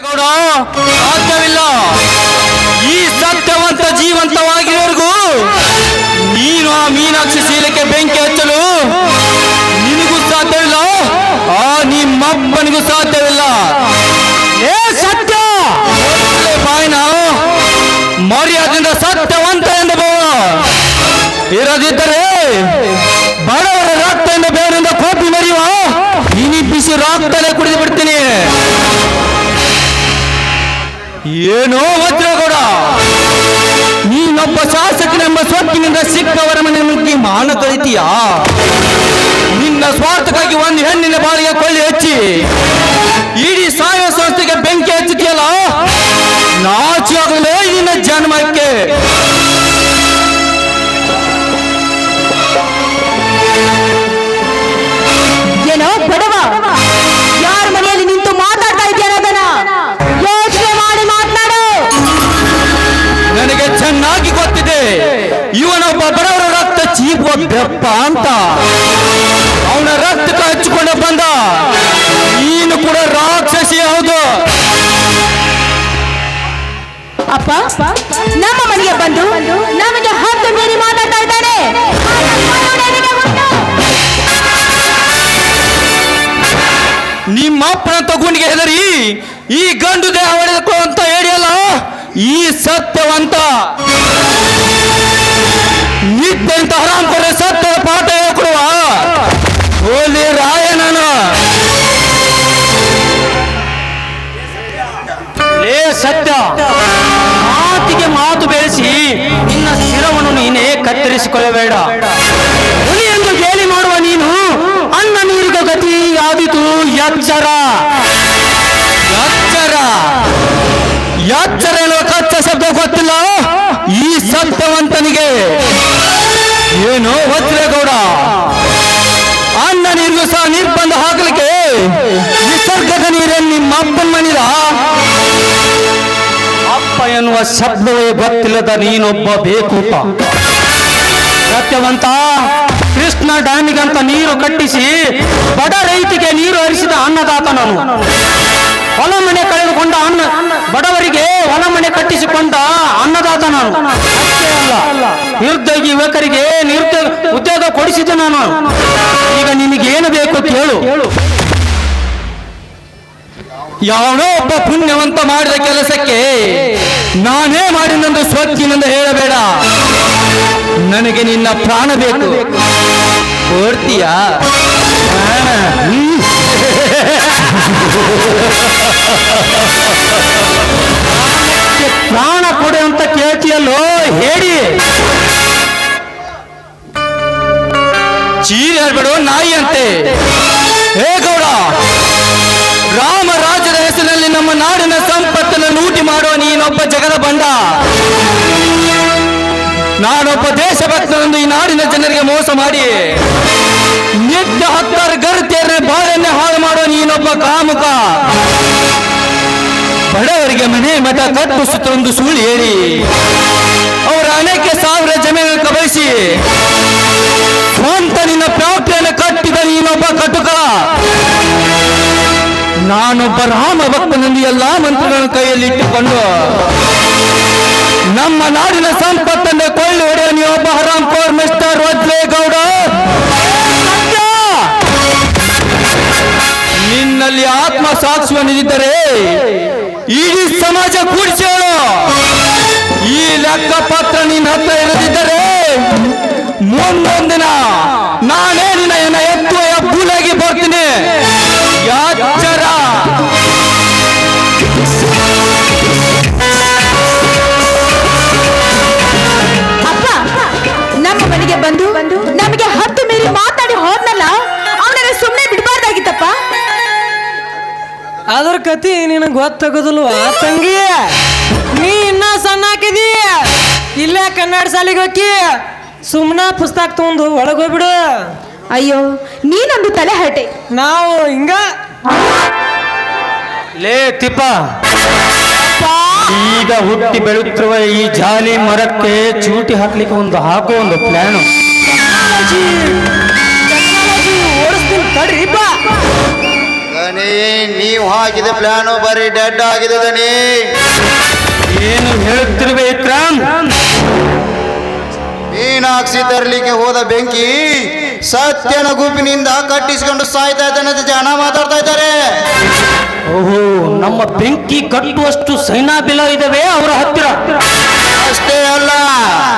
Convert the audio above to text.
ಗೌಡ ಸಾಧ್ಯವಿಲ್ಲ. ಈ ಸತ್ಯವಂತ ಜೀವಂತವಾಗಿರುವವರೆಗೂ ನೀನು ಆ ಮೀನಾಕ್ಷಿ ಶೀಲಕ್ಕೆ ಬೆಂಕಿ ಹಚ್ಚಲು ನಿನಗೂ ಸಾಧ್ಯವಿಲ್ಲ, ಆ ನಿಮ್ಮಪ್ಪನಿಗೂ ಸಾಧ್ಯವಿಲ್ಲ. ಏ ಸತ್ಯ ಬಾಯಿನ ಮರ್ಯಾದೆಯಿಂದ ಸತ್ಯವಂತ ಎಂದು ಇರದಿದ್ದರೆ ಬಡವರ ರಕ್ತ ಎಂದು ಬೇರಿಂದ ಕೋಪಿ ಮರೆಯುವ ಬಿಸಿ ರಕ್ತಲೇ ಕುಡಿದು ಬಿಡ್ತೀನಿ. ಏನೋ ವಜ್ರಗೌಡ, ನೀನೊಬ್ಬ ಶಾಸಕನೆಂಬ ಸ್ವತ್ತಿನಿಂದ ಸಿಕ್ಕವರ ಮನೆ ನುಗ್ಗಿ ಮಾನ ಕಳಿತೀಯ. ನಿನ್ನ ಸ್ವಾರ್ಥಕ್ಕಾಗಿ ಒಂದು ಹೆಣ್ಣಿನ ಬಾಳಿಗೆ ಕೊಳ್ಳಿ ಹಚ್ಚಿ ಇಡೀ ಸಾವಯವ ಸಂಸ್ಥೆಗೆ ಬೆಂಕಿ ಹಚ್ಚುತ್ತೀಯಲ್ಲ, ನಾಚಿಯಾಗಲೇ ನಿನ್ನ ಜನ್ಮಕ್ಕೆ. ಏನೋ ಬಡವ, ಯಾರ ಮನೆಯಲ್ಲಿ ನಿಂತು ಮಾತಾಡ್ತಾ ಇದೆಯನ್ನ ಯೋಚನೆ ಮಾಡಿ ಮಾತನಾಡು. ನನಗೆ ಚೆನ್ನಾಗಿ ಗೊತ್ತಿದೆ, ಇವನೊಬ್ಬ ಬಡವರ ರಕ್ತ ಚೀಪುವ ಬೆಪ್ಪ ಅಂತ. ಅವನ ರಕ್ತ ಹಚ್ಚಿಕೊಂಡು ಬಂದ ನೀನು ಕೂಡ ರಾಕ್ಷಸಿ. ಹೌದು ಅಪ್ಪ, ನಮ್ಮ ಮನೆಗೆ ಬಂದು ನಮಗೆ ಹತ್ತು ಮೀರಿ ಮಾತಾಡ್ತಾ ಇದ್ದಾನೆ. ನಿಮ್ಮ ಅಪ್ಪನ ತಗೊಂಡಿಗೆ ಹೆದರಿ ಈ ಗಂಡು ದೇಹ ಹೊಡೆದಕ್ಕೋ ಅಂತ ಹೇಳಿಯಲ್ಲ, ಈ ಸತ್ಯವಂತ ನಿತ್ಯಂತ ಹರಾಮ್ ಕೊಡ ಸತ್ಯ ಪಾಠ ಹೇಳ್ಕೊಡುವ ಹೋಲಿ ರಾಯ. ನಾನು ಲೇ ಸತ್ಯ, ಮಾತಿಗೆ ಮಾತು ಬೆಳೆಸಿ ನಿನ್ನ ಶಿರವನ್ನು ನೀನೇ ಕತ್ತರಿಸಿಕೊಳ್ಳಬೇಡ. ಹುಲಿ ಎಂದು ಗೇಲಿ ಮಾಡುವ ನೀನು ಅನ್ನ ನೀರಿಗ ಗತಿ ಆದಿತು. ಎಚ್ಚರ ಎಚ್ಚರ ಎಚ್ಚರ ಎನ್ನುವ ಕಚ್ಚ ಶಬ್ದ ಗೊತ್ತಿಲ್ಲ ಈ ಸತ್ಯವಂತನಿಗೆ. ಏನು ವಜ್ರೇಗೌಡ, ಅನ್ನ ನೀರಿಗೂ ಸಹ ನಿರ್ಬಂಧ ಹಾಕಲಿಕ್ಕೆ ನಿಸರ್ಗದ ನೀರನ್ನು ನಿಮ್ಮ ಅಪ್ಪನ ಮನಿದ. ಅಪ್ಪ ಎನ್ನುವ ಶಬ್ದವೇ ಗೊತ್ತಿಲ್ಲದ ನೀನೊಬ್ಬ ಬೇಕೂತ. ಸತ್ಯವಂತ, ಕೃಷ್ಣ ಡ್ಯಾಮಿಗಂತ ನೀರು ಕಟ್ಟಿಸಿ ಬಡ ರೈತಿಗೆ ನೀರು ಹರಿಸಿದ ಅನ್ನದಾತ ನಾನು. ಹೊಲ ಮನೆ ಕಳೆದುಕೊಂಡ ಬಡವರಿಗೆ ಹೊಲ ಮನೆ ಕಟ್ಟಿಸಿಕೊಂಡ ಅನ್ನದಾತ ನಾನು. ಅಷ್ಟೇ ಅಲ್ಲ, ನಿರುದ್ಯೋಗಿ ಯುವಕರಿಗೆ ಉದ್ಯೋಗ ಕೊಡಿಸಿದ ನಾನು. ಈಗ ನಿನಗೇನು ಬೇಕು ಕೇಳು. ಯಾವನೋ ಒಬ್ಬ ಪುಣ್ಯವಂತ ಮಾಡಿದ ಕೆಲಸಕ್ಕೆ ನಾನೇ ಮಾಡಿದಂದು ಸ್ವಚ್ಛಿನಿಂದ ಹೇಳಬೇಡ. ನನಗೆ ನಿನ್ನ ಪ್ರಾಣ ಬೇಕು. ಕೊಡ್ತೀಯಾ? ಪ್ರಾಣ ಕೊಡೆ ಅಂತ ಕೇಳ್ತೀಯಲ್ಲೋ, ಹೇಳಿ. ಚೀರಿ ಹೇಳ್ಬೇಡು ನಾಯಿ ಅಂತೆ. ಹೇ ಗೌಡ, ರಾಮರಾಜರ ಹೆಸರಿನಲ್ಲಿ ನಮ್ಮ ನಾಡಿನ ಸಂಪತ್ತನ್ನು ಲೂಟಿ ಮಾಡುವ ನೀನೊಬ್ಬ ಜಗದ ಬಂಡ. ನಾನೊಬ್ಬ ದೇಶಭಕ್ತನೊಂದು ಈ ನಾಡಿನ ಜನರಿಗೆ ಮೋಸ ಮಾಡಿ ನಿತ್ಯ 10 ಗರ್ತಿಯರ ಬಾಳನ್ನೇ ಹಾಳು ಮಾಡುವ ನೀನೊಬ್ಬ ಕಾಮುಕ. ಬಡವರಿಗೆ ಮನೆ ಮಠ ಕಟ್ಟಿಸುತ್ತೊಂದು ಸುಳ್ಳು ಹೇಳಿ ಅವರ ಅನೇಕ ಸಾವಿರ ಜಮೀನು ಕಬಳಿಸಿ ಸ್ವಂತ ನಿನ್ನ ಪ್ರಾಪ್ತಿಯನ್ನು ಕಟ್ಟಿದ ನೀನೊಬ್ಬ ಕಟುಕ. ನಾನೊಬ್ಬ ರಾಮ ಭಕ್ತನೊಂದು ಎಲ್ಲಾ ಮಂತ್ರಗಳನ್ನು ಕೈಯಲ್ಲಿ ಇಟ್ಟುಕೊಂಡು ನಮ್ಮ ನಾಡಿನ ಸಂಪತ್ತನ್ನು ಕೊಳ್ಳಿ ಹೊಡೆಯ ನೀವೊಬ್ಬ ಹರಾಮ್ ಕೋರ್ ಮಿಸ್ಟರ್ ವಜ್ರೇಗೌಡ. ನಿನ್ನಲ್ಲಿ ಆತ್ಮ ಸಾಕ್ಷಿಯನ್ನಿದ್ದರೆ ಇಡೀ ಸಮಾಜ ಕೂಡಿಸಿ ಹೇಳು. ಈ ಲೆಕ್ಕ ಪತ್ರ ನಿನ್ನ ಹತ್ರ ಇರದಿದ್ದರೆ ಮುಂದೊಂದಿನ ನಾನೇ ನಿನ್ನ ಎತ್ತುವ ಎಬ್ಬುಲಾಗಿ ಬರ್ತೀನಿ. ಎಚ್ಚರ. ಅಪ್ಪ, ನಮ್ಮ ಮನೆಗೆ ಬಂದು ನಮಗೆ ಹತ್ತು ಮೀರಿ ಮಾತಾಡಿ ಹೋದ್ನಲ್ಲ, ಅವನನ್ನ ಸುಮ್ಮನೆ ಬಿಡಬಾರ್ದಾಗಿತ್ತಪ್ಪ. ಅದ್ರ ಕತಿ ನಿನಗೆ ಗೊತ್ತಾಗೋದಿಲ್ವಾ ತಂಗಿ? ನೀ ಇನ್ನ ಸಣ್ಣ ಹಾಕಿದಿ, ಇಲ್ಲೇ ಕನ್ನಡ ಶಾಲೆಗೆ ಹೋಗಿ ಸುಮ್ಮನ ಪುಸ್ತಕ ತಗೊಂಡು ಒಳಗೋಗ್ಬಿಡು. ಅಯ್ಯೋ, ನೀನೊಂದು ತಲೆ ಹರಟೆ. ನಾವು ಹಿಂಗ ಲೇ ತಿಪ್ಪ, ಈಗ ಹುಟ್ಟಿ ಬೆಳೆಯುತ್ತಿರುವ ಈ ಜಾಲಿ ಮರಕ್ಕೆ ಚೂಟಿ ಹಾಕ್ಲಿಕ್ಕೆ ಹಾಕೋ ಒಂದು ಪ್ಲಾನು. ಓಡಿಸ್ತೀನಿ ತಡ್ರಿಪ್ಪ. ದನಿ ನೀವು ಹಾಕಿದ ಪ್ಲಾನು ಬರೀ ಡೆಡ್ ಆಗಿದೆ ದನಿ. ಏನು ಹೇಳುತ್ತಿರುವೆ ವಿಕ್ರಮ್? ಮೀನಾಕ್ಷಿ ತರಲಿಕ್ಕೆ ಹೋದ ಬೆಂಕಿ ಸತ್ಯನ ಗುಂಪಿನಿಂದ ಕಟ್ಟಿಸಿಕೊಂಡು ಸಾಯ್ತಾ ಇದ್ದಾನೆ ಅಂತ ಜನ ಮಾತಾಡ್ತಾ ಇದ್ದಾರೆ. ಓಹೋ, ನಮ್ಮ ಬೆಂಕಿ ಕಟ್ಟುವಷ್ಟು ಸೈನಾ ಬಿಲ ಇದಾವೆ ಅವರ ಹತ್ತಿರ. ಅಷ್ಟೇ ಅಲ್ಲ,